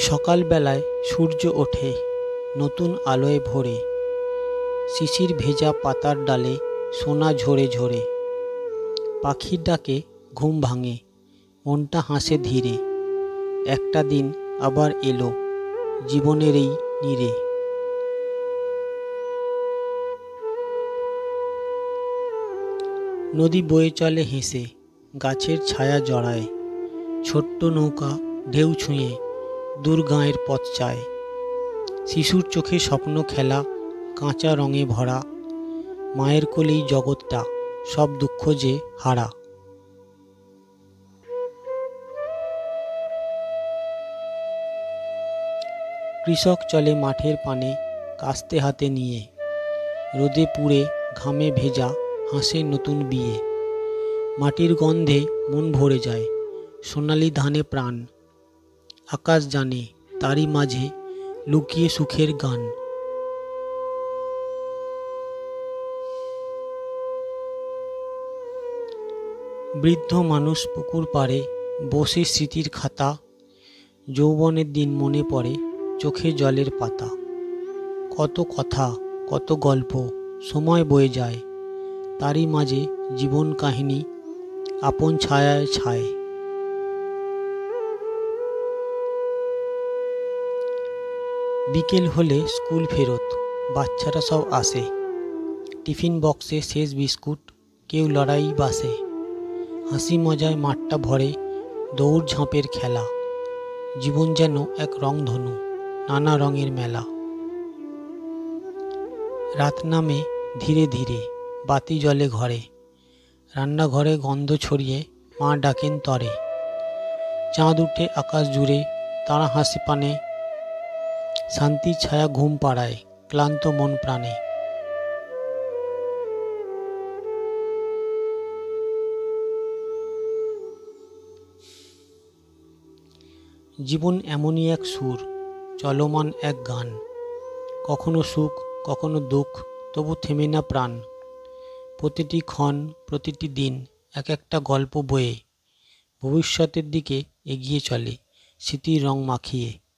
সকালবেলায় সূর্য ওঠে নতুন আলোয় ভরে, শিশির ভেজা পাতার ডালে সোনা ঝরে ঝরে। পাখির ডাকে ঘুম ভাঙে, মনটা হাসে ধীরে। একটা দিন আবার এলো জীবনের এই নীড়ে। নদী বয়ে চলে হেসে, গাছের ছায়া জড়ায়। ছোট্ট নৌকা ঢেউ ছুঁয়ে দূর গাঁয়ের পথ চায়। শিশুর চোখে স্বপ্ন খেলা কাঁচা রঙে ভরা। মায়ের কোলেই জগৎটা, সব দুঃখ যে হারা। কৃষক চলে মাঠের পানে কাস্তে হাতে নিয়ে। রোদে পুড়ে ঘামে ভেজা হাসে নতুন বিয়ে। মাটির গন্ধে মন ভরে যায়, সোনালি ধানে প্রাণ। আকাশ জানে তারই মাঝে লুকিয়ে সুখের গান। বৃদ্ধ মানুষ পুকুর পাড়ে বসে স্মৃতির খাতা। যৌবনের দিন মনে পড়ে, চোখে জলের পাতা। কত কথা, কত গল্প সময় বয়ে যায়। তারই মাঝে জীবন কাহিনী আপন ছায়ায় ছায়। বিকেল হলে স্কুল ফেরত, বাচ্চারা সব আসে। টিফিন বক্সে শেষ বিস্কুট, কেউ লড়াই বাসে। হাসি মজায় মাঠটা ভরে, দৌড় ঝাঁপের খেলা। জীবন যেন এক রংধনু, নানা রঙের মেলা। রাত নামে ধীরে ধীরে, বাতি জ্বলে ঘরে। রান্নাঘরে গন্ধ ছড়িয়ে মা ডাকেন তরে। চাঁদ উঠে আকাশ জুড়ে, তারা হাসি পানে। শান্তির ছায়া ঘুম পাড়ায় ক্লান্ত মন প্রাণে। জীবন এমনই এক সুর, চলমান এক গান। কখনো সুখ, কখনো দুঃখ, তবু থেমে না প্রাণ। প্রতিটি ক্ষণ, প্রতিটি দিন এক একটা গল্প বয়ে ভবিষ্যতের দিকে এগিয়ে চলে স্মৃতির রং মাখিয়ে।